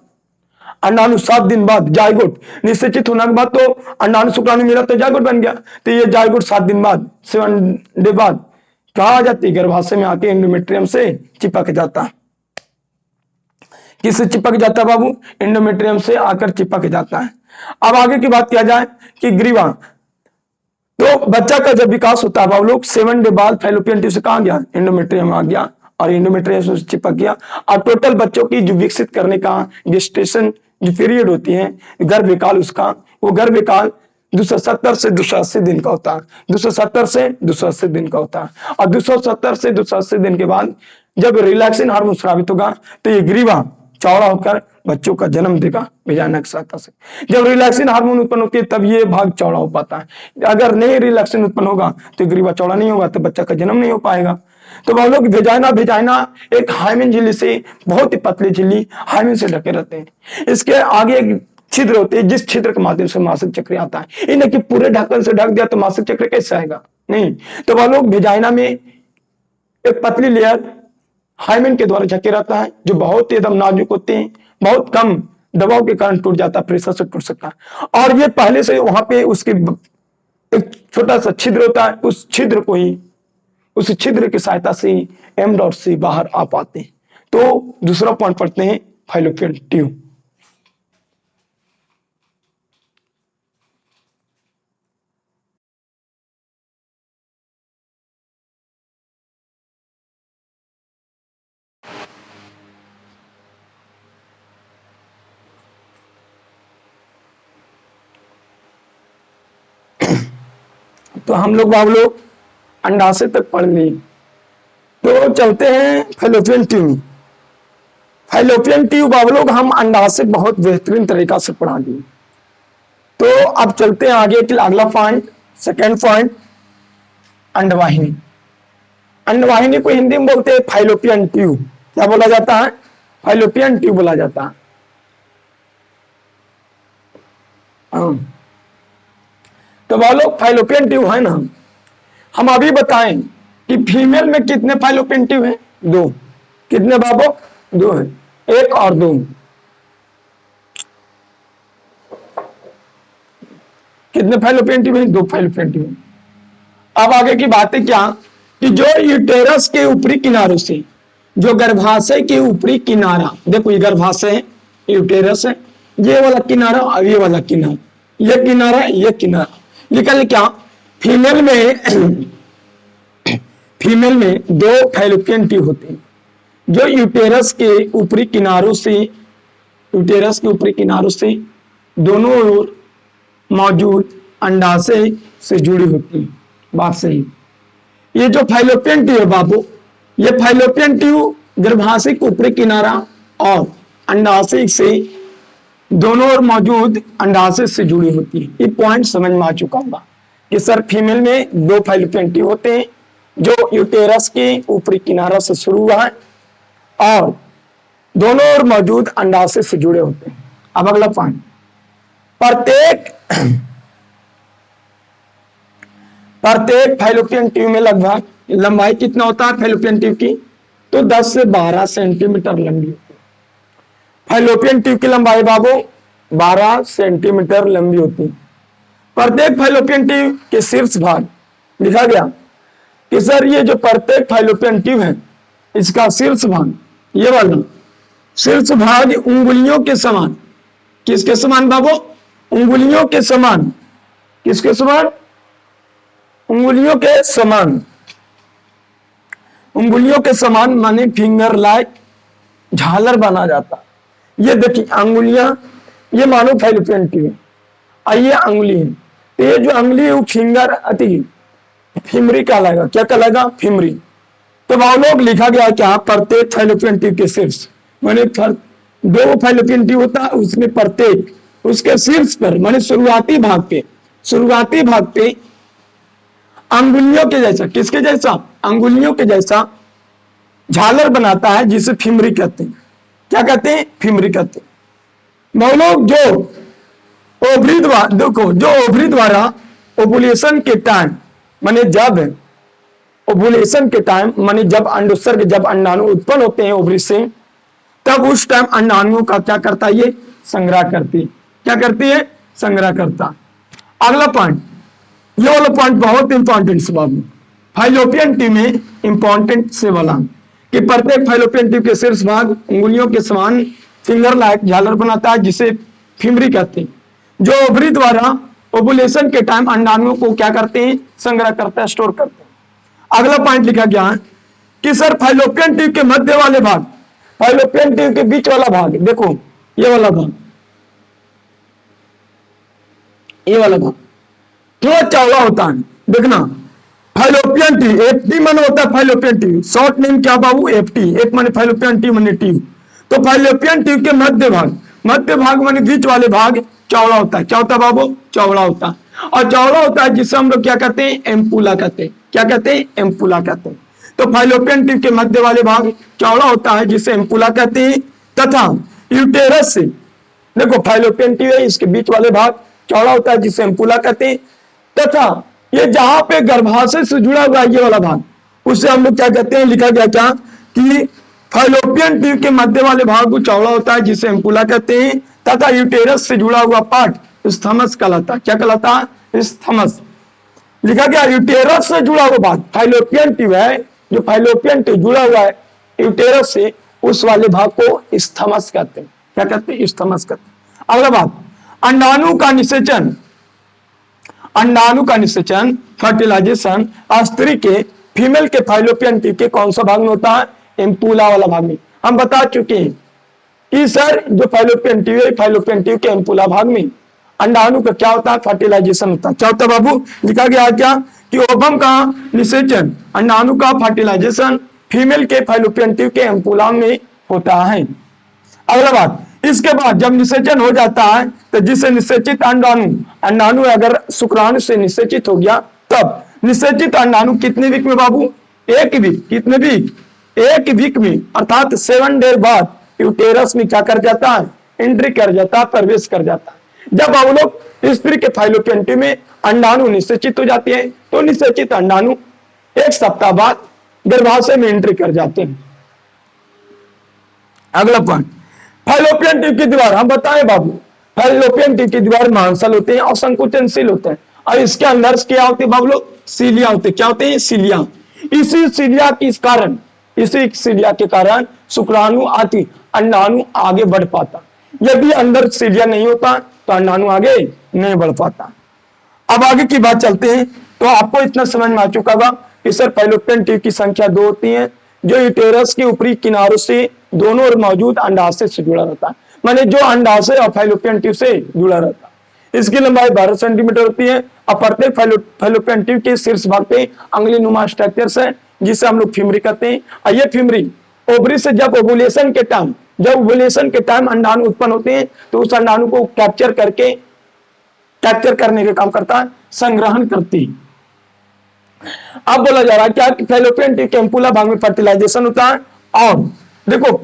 अंडाणु 7 दिन बाद जायगोट, निषेचित होने के बाद तो अंडाणु शुक्राणु मिला तो जायगोट बन गया। तो ये जायगोट 7 दिन बाद 7 डे बाद कहा आ जाती है? गर्भाशय में आके एंडोमेट्रियम से चिपक जाता है। किससे चिपक जाता है बाबू? एंडोमेट्रियम से आकर चिपक जाता है। अब आगे की बात किया जाए कि ग्रीवा, तो बच्चा का जब विकास होता है बाबू लोग 7 डे बाद फाइलोपियन ट्यूब से कहा गया? एंडोमेट्रियम आ गया और एंडोमेट्रियम से चिपक गया। और टोटल बच्चों की जो विकसित करने का गेस्टेशन जो पीरियड होती है गर्भकाल, उसका वो गर्भकाल 270 से 280 दिन का होता है। 270 से 280 दिन का होता है। और 270 से 280 दिन के बाद जब रिलैक्सिन हार्मोन स्रावित होगा तो ये ग्रीवा चौड़ा होकर बच्चों का जन्म देगा वजाइना की सहायता से। जब रिलैक्सिन हार्मोन उत्पन्न होती है तब ये भाग चौड़ा हो पाता है। अगर नहीं रिलैक्सिन उत्पन्न होगा तो ग्रीवा चौड़ा नहीं होगा तो बच्चा का जन्म नहीं हो पाएगा। तो वह लोग वेजाइना एक हाइमेन झिल्ली से, बहुत ही पतली झिल्ली हाइमेन से ढके रहते हैं। इसके आगे छिद्र होते हैं जिस छिद्र के माध्यम से मासिक चक्र आता है। ये नहीं कि पूरे ढक्कन से ढक दिया तो मासिक चक्र कैसे आएगा, नहीं। तो वह लोग वेजाइना में एक पतली लेयर हाइमेन के द्वारा ढके रहता है, जो बहुत ही एकदम नाजुक होते हैं, बहुत कम दबाव के कारण टूट जाता है, प्रेशर से टूट सकता है। और ये पहले से वहां पे उसके एक छोटा सा छिद्र होता है, उस छिद्र को ही, उस छिद्र की सहायता से एम डॉट से बाहर आ पाते हैं। तो दूसरा पॉइंट पढ़ते हैं, फाइलोपियन ट्यूब। तो हम लोग अंडाशय तक पढ़ लिए, तो चलते हैं फैलोपियन ट्यूब। फैलोपियन ट्यूब आप लोग हम अंडाशय बहुत बेहतरीन तरीका से पढ़ा दिए। तो अब चलते हैं आगे के अगला पॉइंट, सेकेंड पॉइंट, अंडवाहिनी। अंडवाहिनी को हिंदी में बोलते हैं फैलोपियन ट्यूब। क्या बोला जाता है? फैलोपियन ट्यूब बोला जाता है। तो वो लोग फैलोपियन ट्यूब है ना, हम अभी बताएं कि फीमेल में कितने फैलोपियन ट्यूब हैं? 2। कितने बाबू? 2 है, 1 और 2। कितने फैलोपियन ट्यूब हैं? 2 फैलोपियन ट्यूब। अब आगे की बात है क्या, कि जो यूटेरस के ऊपरी किनारों से, जो गर्भाशय के ऊपरी किनारा, देखो ये गर्भाशय है, यूटेरस है, ये वाला किनारा और ये वाला किनारा, ये किनारा, ये किनारा, निकल क्या, फीमेल में फीमेल में 2 फैलोपियन ट्यूब होते हैं, जो यूटेरस के ऊपरी किनारों से, यूटेरस के ऊपरी किनारों से दोनों ओर मौजूद अंडाशय से जुड़ी होती है। बात सही। ये जो फैलोपियन ट्यूब है बाबू, ये फैलोपियन ट्यूब गर्भाशय के ऊपरी किनारा और अंडाशय से दोनों ओर मौजूद अंडाशय से जुड़ी होती है। ये पॉइंट समझ में आ चुका होगा कि सर फीमेल में 2 फैलोपियन ट्यूब होते हैं, जो यूटेरस के ऊपरी किनारा से शुरू हुआ है और दोनों ओर मौजूद अंडाशय से जुड़े होते हैं। अब अगला पॉइंट, प्रत्येक फैलोपियन ट्यूब में लगभग लंबाई कितना होता है फैलोपियन ट्यूब की? तो 10 से 12 सेंटीमीटर लंबी होती है। फैलोपियन ट्यूब की लंबाई बाबू 12 सेंटीमीटर लंबी होती है। प्रत्येक फैलोपियन ट्यूब के शीर्ष भाग लिखा गया कि सर ये जो प्रत्येक फैलोपियन ट्यूब है, इसका शीर्ष भाग, ये वाला शीर्ष भाग उंगलियों के समान, किसके समान बाबू? उंगलियों के समान। किसके समान? उंगलियों के समान। उंगलियों के समान माने फिंगर लाइक झालर बना जाता। ये देखिए अंगुलियां, ये मानो फैलोपियन ट्यूब है, और ये अंगुली है। तो ये जो अंगुली है वो फिंगर अति फिमरी कहलाएगा। क्या कहलाएगा? फिमरी। तो वह लोग लिखा गया क्या, प्रत्येक फैलोपियन ट्यूब के शीर्ष, माने 2 फैलोपियन ट्यूब होता है, उसमें प्रत्येक उसके शीर्ष पर माने शुरुआती भाग पे अंगुलियों के जैसा, किसके जैसा? अंगुलियों के जैसा झालर बनाता है, जिसे फिमरी कहते हैं। क्या कहते हैं? फिमरी कहते हैं। वो लोग जो ओवरी द्वारा, देखो जो ओवरी द्वारा ओवुलेशन के टाइम, माने जब ओवुलेशन के टाइम, माने जब अंडोत्सर्ग, जब अंडाणु उत्पन्न होते हैं ओवरी से, तब उस टाइम अंडाणुओं का क्या करता है? ये संग्रह करती है। क्या करती है? संग्रह करता। अगला पॉइंट, ये वाला पॉइंट बहुत इंपॉर्टेंट से बाबू, फैलोपियन ट्यूब में इंपॉर्टेंट से वाला कि प्रत्येक फैलोपियन ट्यूब के शीर्ष भाग उंगलियों के समान फिंगर लाइक झालर बनाता है, जिसे फिमरी कहते हैं, जो ओवरी द्वारा ओवुलेशन के टाइम अंडाणुओं को क्या करते हैं? संग्रह करते हैं, स्टोर करते हैं। अगला पॉइंट लिखा गया है कि सर फैलोपियन ट्यूब के मध्य वाले भाग, फैलोपियन ट्यूब के बीच वाला भाग, देखो ये वाला भाग, ये वाला भाग क्यों चौड़ा होता है? देखना, फैलोपियन ट्यूब, एफटी मन होता है फैलोपियन ट्यूब, शॉर्ट नेम क्या बाबू? एफटी। एक माने फैलोपियन ट्यूब माने ट्यूब। तो फैलोपियन ट्यूब के मध्य भाग माने बीच वाले भाग चौड़ा होता है। क्या होता है बाबू? चौड़ा होता है। और चौड़ा होता है जिसे हम लोग क्या कहते हैं? एम्पुला कहते हैं। क्या कहते हैं? एम्पुला कहते हैं। तो फैलोपियन ट्यूब के मध्य वाले भाग चौड़ा होता है, जिसे एम्पुला कहते हैं, तथा यूटेरस से देखो फाइलोपियन ट्यूब है, इसके बीच वाले भाग चौड़ा होता है जिसे एम्पुला कहते हैं, तथा ये जहां पे गर्भाशय से जुड़ा हुआ ये वाला भाग, उसे हम लोग क्या कहते हैं, लिखा गया क्या कि फाइलोपियन ट्यूब के मध्य वाले भाग को चौड़ा होता है जिसे एम्पुला कहते हैं, तथा यूटेरस से जुड़ा हुआ पार्ट स्थमस कहलाता है। क्या कहलाता है? स्थमस। लिखा गया यूटेरस से जुड़ा हुआ भाग, फाइलोपियन ट्यूब है, जो फाइलोपियन ट्यूब जुड़ा हुआ है यूटेरस से, उस वाले भाग को स्थमस कहते हैं। क्या कहते हैं? स्थमस कहते हैं। अगला बात, अंडाणु का निषेचन। अंडाणु का निषेचन, फर्टिलाइजेशन, स्त्री के, फीमेल के फाइलोपियन ट्यूब के कौन सा भाग में होता है? एम्पुला वाला भाग में। हम बता चुके हैं कि सर जो फाइलोपियन ट्यूब है, फाइलोपियन ट्यूब के एम्पुला भाग में अंडाणु का क्या होता है? फर्टिलाइजेशन होता है। क्या होता है बाबू? लिखा गया क्या कि ओवम का निषेचन, अंडाणु का फर्टिलाइजेशन फीमेल के फाइलोपियन ट्यूब के एम्पुला में होता है। अगला बात, इसके बाद जब निषेचन हो जाता है तो जिसे निषेचित अंडाणु, अंडाणु अगर शुक्राणु से निषेचित हो गया तब निषेचित अंडाणु कितने वीक में बाबू? एक वीक। कितने वीक? एक वीक में, अर्थात 7 डेज बाद यूटेरस में क्या कर जाता है? एंट्री कर जाता है, प्रवेश कर जाता है। जब हम लोग स्त्री के फाइलोपियन ट्यूब में अंडाणु निषेचित हो जाती है तो निषेचित अंडाणु 1 सप्ताह बाद गर्भाशय में एंट्री कर जाते हैं। अगला पॉइंट, फाइलोपियन ट्यूब की दीवार, हम बताएं बाबू, फाइलोपियन ट्यूब की दीवार मांसल होते हैं और संकुचनशील होते हैं, और इसके अंदर क्या होते हैं बाबू लोग? सीलिया होते हैं। क्या होते हैं? सीलिया। इसी सीलिया के कारण, इसी सीलिया के कारण शुक्राणु आदि अंडाणु आगे बढ़ पाता। यदि अंदर सीलिया नहीं होता तो अंडाणु आगे नहीं बढ़ पाता। अब आगे की बात चलते हैं। तो आपको इतना समझ में आ चुका होगा कि सर फाइलोपियन ट्यूब की संख्या 2 होती है, जो यूटेरस के ऊपरी किनारों से दोनों ओर मौजूद अंडाशय से जुड़ा रहता है, माने जो अंडाशय और फाइलोपियन ट्यूब से जुड़ा रहता है। इसकी लंबाई 12 सेंटीमीटर होती है और प्रत्येक फाइलोपियन ट्यूब के शीर्ष भाग पे अंगुलीनुमा स्ट्रक्चर्स है जिसे हम लोग फीमरी कहते हैं। और ये फीमरी ओवरी से जब ओवुलेशन के टाइम, जब ओवुलेशन के टाइम अंडाणु उत्पन्न होते हैं तो उस अंडाणु को कैप्चर करने का काम करता है, संग्रहण करती है। अब बोला जा रहा है क्या कि फाइलोपियन ट्यूब के एम्पुला भाग में फर्टिलाइजेशन होता है, और देखो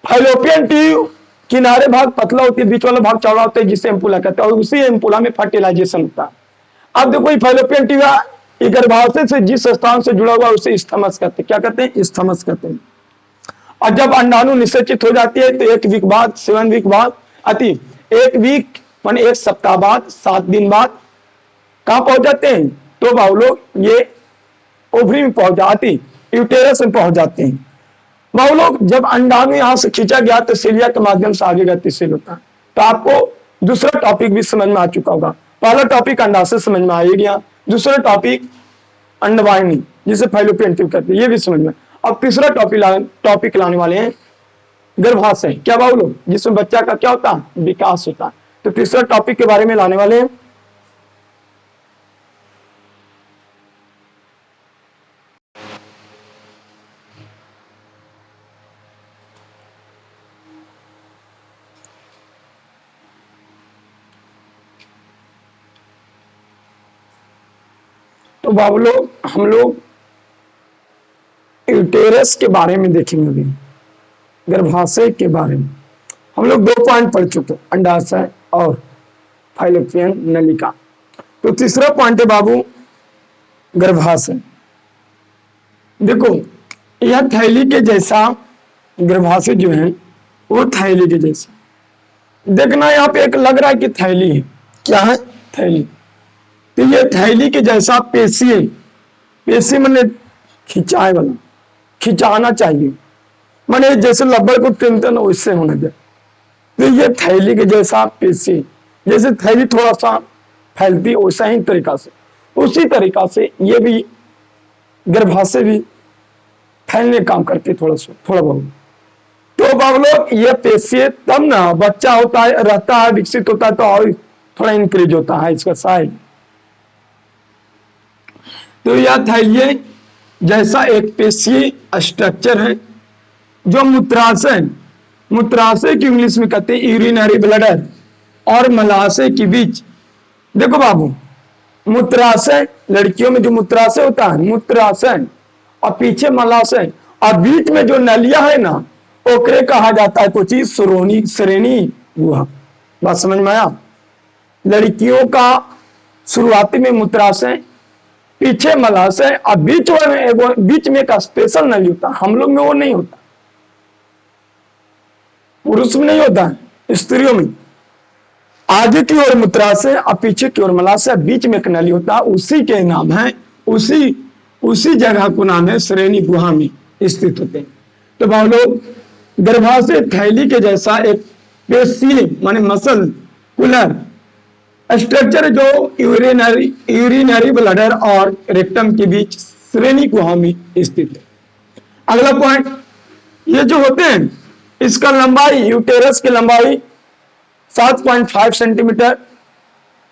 फाइलोपियन ट्यूब किनारे भाग पतला होती है, बीच वाला भाग चौड़ा होता है जिसे एम्पुला कहते हैं, और उसी एम्पुला में फर्टिलाइजेशन होता है। अब देखो फाइलोपियन ट्यूब गर्भाशय से जिस स्थान से जुड़ा हुआ उसे स्थमस कहते हैं। क्या कहते हैं? स्थमस कहते हैं। और जब अंडाणु निषेचित हो जाती है तो 1 वीक बाद, 7 वीक बाद, अति 1 वीक मान 1 सप्ताह बाद, 7 दिन बाद कहां पहुंच जाते हैं? तो बाबू लोग ये ओवरी में पहुंच जाती, यूटेरस में पहुंच जाते हैं। बाबू लोग जब अंडाणु यहां से खींचा गया तो सीलिया के माध्यम से आगे गतिशील होता है। तो आपको दूसरा टॉपिक भी समझ में आ चुका होगा। पहला टॉपिक अंडाशय समझ में आ ही गया, दूसरा टॉपिक अंडवाहिनी जिसे फाइलोपियन ट्यूब कहते हैं, ये भी समझ में। अब तीसरा टॉपिक लाने वाले हैं गर्भाशय। क्या बाबू लोग? जिसमें बच्चा का क्या होता है? विकास होता है। तो तीसरा टॉपिक के बारे में लाने वाले हैं। तो बाबू लोग हम लोग यूटेरस के बारे में देखेंगे, अभी गर्भाशय के बारे में हम लोग 2 पॉइंट पढ़ चुके, अंडाशय और फाइलोपियन नलिका। तो तीसरा पॉइंट है बाबू गर्भाशय। देखो यह थैली के जैसा गर्भाशय जो है वो थैली के जैसा, देखना यहाँ पे एक लग रहा है कि थैली है। क्या है? थैली। तो ये थैली के जैसा पेशी है, पेशी मैंने खिंचाए वाला, खिंचाना चाहिए, माने जैसे लब्बड़ को टेनते ना वैसे होना चाहिए। तो ये थैली के जैसा पेशी, जैसे थैली थोड़ा सा फैलती वैसा ही तरीका से, उसी तरीका से ये भी गर्भाशय भी फैलने काम करती थोड़ा बहुत। तो बाबू लोग ये पेशी तब ना बच्चा होता है, रहता है, विकसित होता है तो और थोड़ा इंक्रीज होता है इसका साइज। तो यह थैली जैसा एक पेशीय स्ट्रक्चर है जो मूत्राशय, मूत्राशय की इंग्लिश में कहते हैं यूरिनरी ब्लैडर और मलाशय के बीच। देखो बाबू मूत्राशय, लड़कियों में जो मूत्राशय होता है मूत्राशय, और पीछे मलाशय, और बीच में जो नलिया है ना ओकरे कहा जाता है कुछ श्रेणी गुहा। बात समझ में आया? लड़कियों का शुरुआती में मूत्राशय, पीछे मलाशय और बीच में एक स्पेशल नली होता है। हम लोग में वो नहीं होता, पुरुष में नहीं होता है, स्त्रियों में आगे की ओर मूत्राशय और पीछे की ओर मलाशय, बीच में एक नली होता है। उसी के नाम है, उसी जगह को नाम है श्रेणी गुहा में स्थित होते हैं। तो भाव लोग, गर्भाशय थैली के जैसा एक पेशीय माने मसल कुलर स्ट्रक्चर जो यूरिनरी ब्लडर और रेक्टम के बीच श्रेणी गुहा में स्थित है। अगला पॉइंट, ये जो होते हैं इसका लंबाई, यूटेरस की लंबाई 7.5 सेंटीमीटर,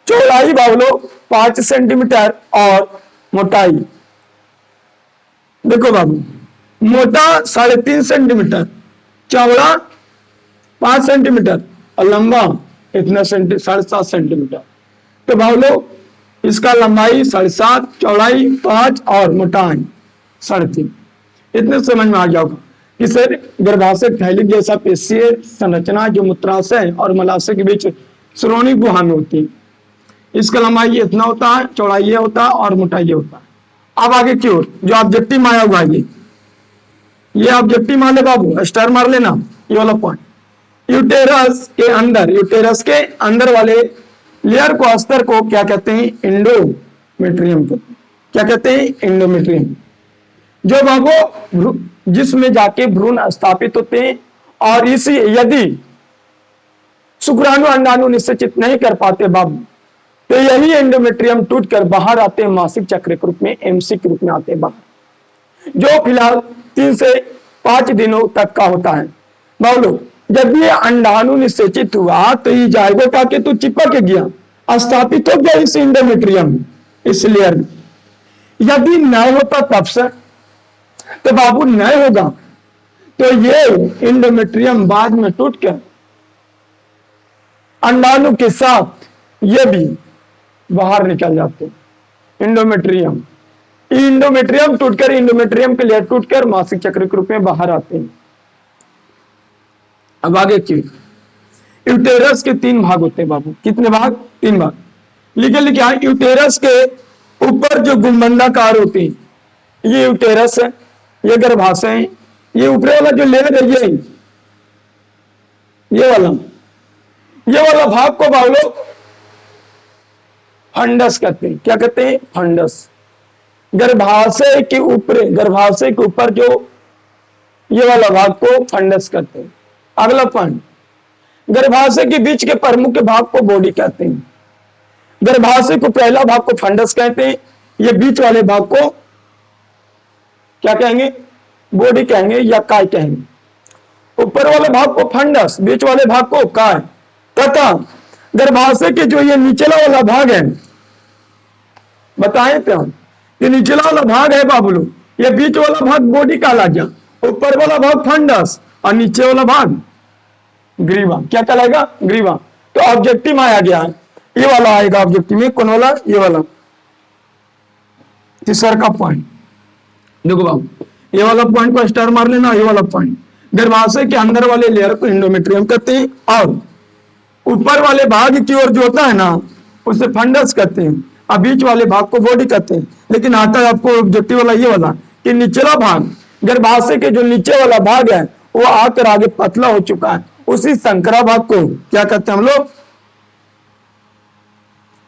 चौड़ाई बाबलो 5 सेंटीमीटर और मोटाई देखो बाबू, मोटा 3.5 सेंटीमीटर, चौड़ा 5 सेंटीमीटर और लंबा इतना 7.5 सेंटीमीटर। तो बाबलो इसका लंबाई 7.5, चौड़ाई 5 और मोटाई 3.5। इतने समझ में आ गया होगा कि सर गर्भाशय थैली जैसा पेशीय संरचना जो मूत्राशय और मलाशय के बीच श्रोणी गुहा में होती है, इसका लंबाई इतना होता है, चौड़ाई ये होता है और मोटाई ये होता है। अब आगे की ओर जो ऑब्जेक्टिव आया हुआ है, ये ऑब्जेक्टिव मान ले बाबू, स्टार मार लेना, ये वाला पॉइंट। यूटेरस के अंदर वाले लेयर को, अस्तर को क्या कहते हैं? इंडोमेट्रियम कहते हैं। क्या कहते हैं? इंडोमेट्रियम। जो बाबू जिसमें जाके भ्रूण स्थापित होते हैं और इसी यदि शुक्राणु अंडाणु निश्चित नहीं कर पाते बाबू, तो यही एंडोमेट्रियम टूटकर बाहर आते हैं, मासिक चक्र के रूप में, एमसी के रूप में आते हैं बाहर, जो फिलहाल 3 से 5 दिनों तक का होता है। बोलो, जब ये अंडाणु निश्चित हुआ तो ये जायगोट आके तो चिपक गया, स्थापित हो गया इस एंडोमेट्रियम, इस लेयर में। यदि न होता तब से, तो बाबू न होगा तो ये एंडोमेट्रियम बाद में टूटकर अंडाणु के साथ ये भी बाहर निकल जाते हैं। इंडोमेट्रियम टूटकर, इंडोमेट्रियम के लेयर टूटकर मासिक चक्र के रूप में बाहर आते हैं। अब आगे क्यों? यूटेरस के 3 भाग होते हैं बाबू। कितने भाग? 3 भाग। लिखे यूटेरस के ऊपर जो गुंबदाकार होते हैं, ये यूटेरस है, ये गर्भाशय है, ये ऊपर वाला जो लेयर है ये वाला भाग को बाबू फंडस कहते हैं। क्या कहते हैं? फंडस। गर्भाशय के ऊपर जो ये वाला भाग को फंडस कहते हैं। अगला पॉइंट, गर्भाशय के बीच के प्रमुख भाग को बॉडी कहते हैं। गर्भाशय को पहला भाग को फंडस कहते हैं, ये बीच वाले भाग को क्या कहेंगे? बॉडी कहेंगे या काय कहेंगे। ऊपर वाले भाग को फंडस, बीच वाले भाग को काय। तथा गर्भाशय के जो ये निचला वाला भाग है, बताएं तो हम, ये निचला वाला भाग है बाबुलू, ये बीच वाला भाग बॉडी कहला गया, ऊपर वाला भाग फंडस और नीचे वाला भाग ग्रीवा। क्या कहलाएगा? ग्रीवा। तो ऑब्जेक्टिव में आया गया है, ये वाला आएगा ऑब्जेक्टिव में। कौन वाला? ये वाला, तीसरा का पॉइंट। देखो बाबू, ये वाला पॉइंट को स्टार मार लेना, ये वाला पॉइंट। गर्भाशय के अंदर वाले लेयर को इंडोमेट्रियम कहते हैं और ऊपर वाले भाग की ओर जो होता है ना, उसे फंडस कहते हैं और बीच वाले भाग को बॉडी कहते हैं। लेकिन आता है आपको ऑब्जेक्टिव वाला ये वाला कि निचला भाग, गर्भाशय के जो नीचे वाला भाग है वो आकर आगे पतला हो चुका है, उसी संकरा भाग को क्या कहते हैं हम लोग?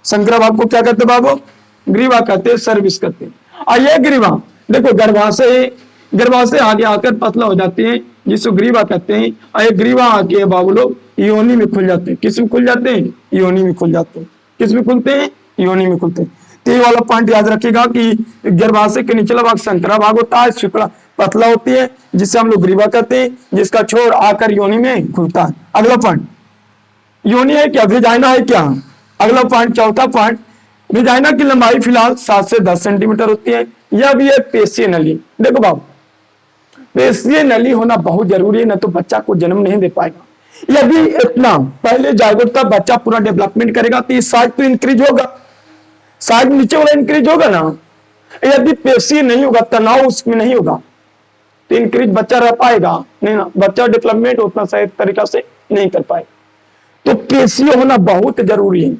संकरा भाग को क्या कहते हैं बाबू? ग्रीवा कहते हैं, सर्विस कहते हैं। और ये ग्रीवा देखो, गर्भाशय आगे आकर पतला हो जाती है, जिसको ग्रीवा कहते हैं। और ये ग्रीवा आके बाबू लोग योनि में खुल जाते हैं। किस में खुल जाते हैं? योनि में खुल जाते हैं। किस में खुलते हैं? योनि में खुलते हैं। तो ये वाला पॉइंट याद रखिएगा कि गर्भाशय के निचला भाग संकरा भाग होता है, शुक्ला पतला होती है, जिसे हम लोग ग्रीवा कहते हैं, जिसका छोर आकर योनि में खुलता है। अगला पॉइंट, योनि है क्या? वेजाइना है क्या? अगला पॉइंट, चौथा पॉइंट, वेजाइना की लंबाई फिलहाल 7 से 10 सेंटीमीटर होती है। यह भी एक पेशीय नली। देखो बाबू, पेशीय नली होना बहुत जरूरी है, न तो बच्चा को जन्म नहीं दे पाएगा। यदि इतना पहले जागरूकता बच्चा पूरा डेवलपमेंट करेगा तो साइज तो इंक्रीज होगा, साइज नीचे वाला इंक्रीज होगा ना। यदि पेशीय नहीं होगा, तनाव उसमें नहीं होगा, तो इंक्रीज बच्चा रह पाएगा नहीं ना, बच्चा डेवलपमेंट उतना सही तरीका से नहीं कर पाएगा। तो पेशी होना बहुत जरूरी है।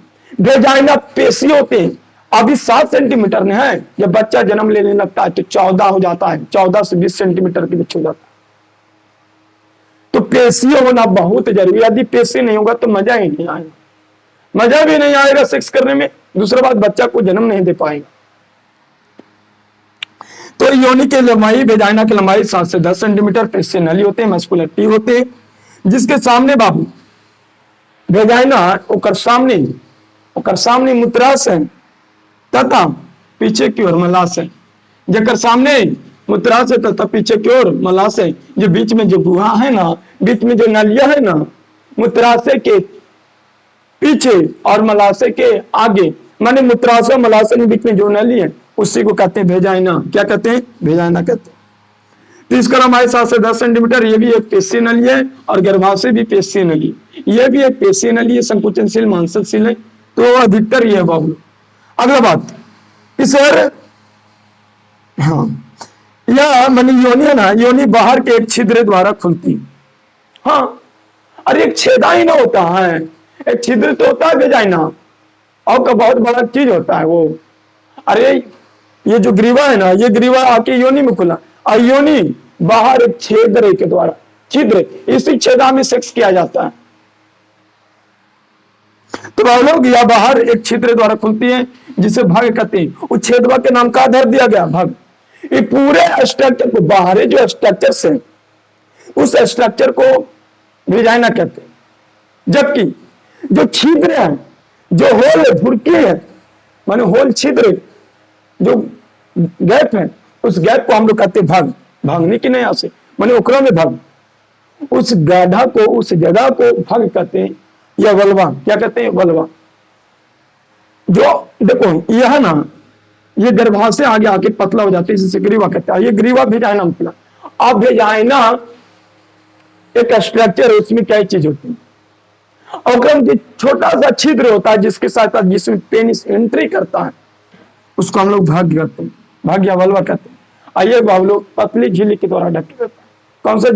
वेजाइना पेशी होते हैं, अभी 7 सेंटीमीटर में है, जब बच्चा जन्म लेने लगता है तो 14 हो जाता है, 14 से 20 सेंटीमीटर के बीच हो जाता है। तो पेशी होना बहुत जरूरी है, यदि पेशी नहीं होगा तो मजा ही नहीं आएगा, मजा भी नहीं आएगा सेक्स करने में, दूसरा बात बच्चा को जन्म नहीं दे पाएगा। तो योनि की लंबाई, वेजाइना की लंबाई 7 से 10 सेंटीमीटर, पेशी नली होते हैं, मस्कुलर टी होते हैं, जिसके सामने बाबू वेजाइना ओकर सामने मूत्राशय तथा पीछे की ओर मलाशय, जकर सामने मूत्राशय तथा पीछे की ओर मलाशय, जो बीच में जो गुहा है ना, बीच में जो नलिया है ना, मूत्राशय के पीछे और मलाशय के आगे, माने मूत्राशय मलाशय के बीच में जो नली है उसी को कहते हैं वेजाइना। क्या कहते हैं? वेजाइना कहते हैं। तो इसका लंबाई 7 से 10 सेंटीमीटर, ये भी एक पेशी नली है, और गर्भाशय भी पेशी नली, ये भी एक पेशी नली है, संकुचनशील मांसलशील है, तो अधिकतर ये है बाबू। अगला बात, इस हाँ, यह मानी योनि है ना, योनि बाहर के एक छिद्र द्वारा खुलती, हाँ, अरे एक छेदा ही ना होता है, एक छिद्र तो होता है वेजाइना, और का बहुत बड़ा चीज होता है वो। अरे ये जो ग्रीवा है ना, ये ग्रीवा आके योनि में खुला, और योनि बाहर एक छिद्र के द्वारा, छिद्र, इसी छेदा में सेक्स किया जाता है। तो वह लोग या बाहर एक छिद्र द्वारा खुलती है, जिसे भाग कहते हैं। उस छेदवा के नाम का आधार दिया गया भाग। ये पूरे स्ट्रक्चर को, बाहरी जो स्ट्रक्चर है उस स्ट्रक्चर को वेजाइना कहते हैं, जबकि जो छिद्र है, जो होल है, भुरकी है, माने होल छिद्र, जो गैप है, उस गैप को हम लोग कहते हैं भाग। भागने की नहीं आसे, माने ओकरा में भाग, उस गाढ़ा को, उस जगह को भाग कहते हैं, या वल्वा। क्या कहते हैं? वल्वा। जो देखो यह ना, ये गर्भाशय आगे आके पतला हो जाती है, जिसे ग्रीवा कहते हैं। ये ग्रीवा वेजाइना निकला। अब वेजाइना एक स्ट्रक्चर है, उसमें क्या चीज होती है, और जो छोटा सा छिद्र होता है जिसके साथ जिसमें पेनिस एंट्री करता है, उसको हम लोग भाग्य कहते हैं, भाग्य या वल्वा कहते हैं। आइए हम लोग पतली झिल्ली के द्वारा ढके रहता है। कौन सा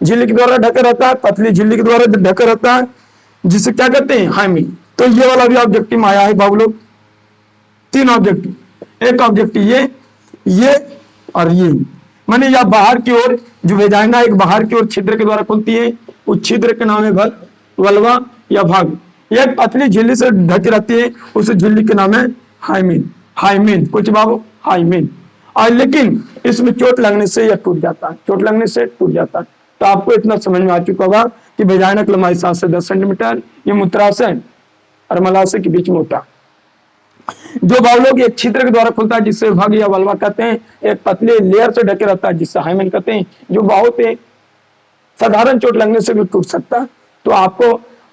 झिल्ली के द्वारा ढका रहता है? पतली झिल्ली के द्वारा ढका रहता है, जिसे क्या कहते हैं? हाइमिन। तो ये वाला भी ऑब्जेक्टिव में आया है बाबू लोग, 3 ऑब्जेक्टिव, एक ऑब्जेक्टिव ये और ये, माने या बाहर की ओर जो वेजाइना एक बाहर की ओर छिद्र के द्वारा खुलती है, उस छिद्र के नाम है वल्वा या भाग। यह पतली झिल्ली से ढकी रहती है, उस झिल्ली के नाम है हाइमिन। हाइमिन कुछ बाबू, हाइमिन। और लेकिन इसमें चोट लगने से यह टूट जाता है, चोट लगने से टूट जाता है। तो आपको इतना समझ में आ चुका होगा कि वेजाइना की लंबाई 7 से 10 सेंटीमीटर, ये मूत्राशय और मलाशय के बीच में होता है। जो बावलों एक छिद्र के द्वारा खुलता है, जिससे भाग या वल्वा कहते हैं, एक पतले लेयर से ढके रहता है, जिससे हाइमेन कहते हैं, जो बहुत साधारण चोट लगने से भी टूट सकता है। तो आपको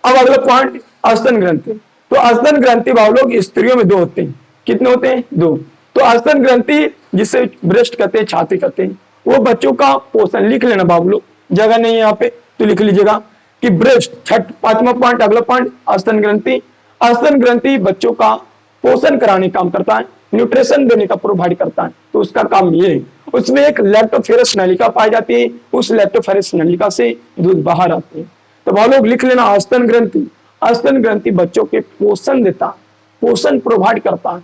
अब अगला पॉइंट, अस्तन ग्रंथि। तो अस्तन ग्रंथि बावलों स्त्रियों में 2 होते हैं। कितने होते हैं? 2। तो अस्तन ग्रंथि, जिसे ब्रेस्ट कहते हैं, छाती कहते हैं, वो बच्चों का पोषण, लिख लेना बाबू, जगह नहीं है यहाँ पे तो लिख लीजिएगा कि ब्रेस्ट, 5वां पॉइंट, अगला पॉइंट अस्तन ग्रंथि। अस्तन ग्रंथि बच्चों का पोषण कराने का काम करता है, न्यूट्रिशन देने का प्रोवाइड करता है। तो उसका काम ये है। उसमें एक लैक्टोफेरस नलिका पाई जाती है, उस लैक्टोफेरस नलिका से दूध बाहर आते हैं। तो वो लोग लिख लेना अस्तन ग्रंथि। अस्तन ग्रंथि बच्चों के पोषण देता, पोषण प्रोवाइड करता है,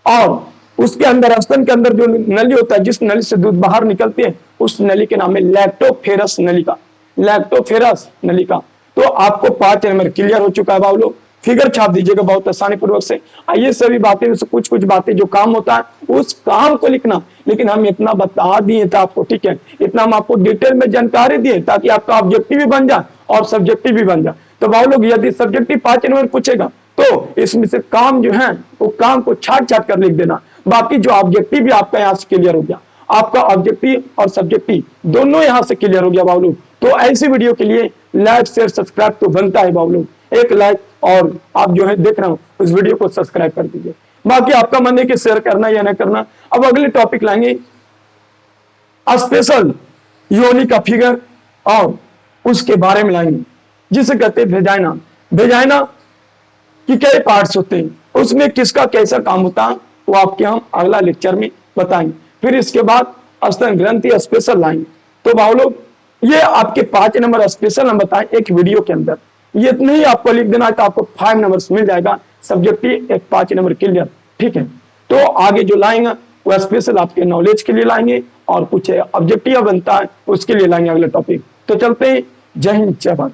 और उसके अंदर, अस्तन के अंदर जो नली होता है, जिस नली से दूध बाहर निकलती है, उस नली के नाम है लैक्टोफेरस नलिका। लैक्टोफेरस नलिका। तो आपको 5 नंबर क्लियर हो चुका है बाबू। फिगर छाप दीजिएगा बहुत आसानी पूर्वक से। आइए सभी बातें में से कुछ बातें जो काम होता है उस काम को लिखना, लेकिन हम इतना बता दिए थे आपको, ठीक है, इतना हम आपको डिटेल में जानकारी दिए ताकि आपका ऑब्जेक्टिव भी बन जाए और सब्जेक्टिव भी बन जाए। तो भाई लोग, यदि सब्जेक्टिव 5 नंबर पूछेगा तो इसमें से काम जो है वो काम को छाट कर लिख देना। बाकी जो ऑब्जेक्टिव भी आपका यहाँ से क्लियर हो गया, आपका ऑब्जेक्टिव और सब्जेक्टिव दोनों यहाँ से क्लियर हो गया बाबू। तो ऐसी वीडियो के लिए लाइक शेयर सब्सक्राइब तो बनता है बाबू, एक लाइक और आप जो है देख रहे हो उस वीडियो को सब्सक्राइब कर दीजिए। बाकी आपका मन है कि शेयर करना या ना करना। अब अगले टॉपिक लाएंगे स्पेशल योनि का फिगर और उसके बारे में लाएंगे, जिसे कहते हैं वेजाइना। वेजाइना की कई पार्ट्स होते हैं, उसमें किसका कैसा काम होता है वो आपके हम अगला लेक्चर में बताएंगे। फिर इसके बाद स्तन ग्रंथि स्पेशल लाएंगे। तो भाव लोग, ये आपके 5 नंबर स्पेशल हम बताएं एक वीडियो के अंदर। ये इतने ही आपको लिख देना है तो आपको 5 नंबर्स मिल जाएगा। सब्जेक्टिव एक 5 नंबर क्लियर, ठीक है। तो आगे जो लाएंगे वो स्पेशल आपके नॉलेज के लिए लाएंगे और कुछ ऑब्जेक्टिव बनता है उसके लिए लाएंगे अगले टॉपिक। तो चलते हैं। जय हिंद, जय भारत।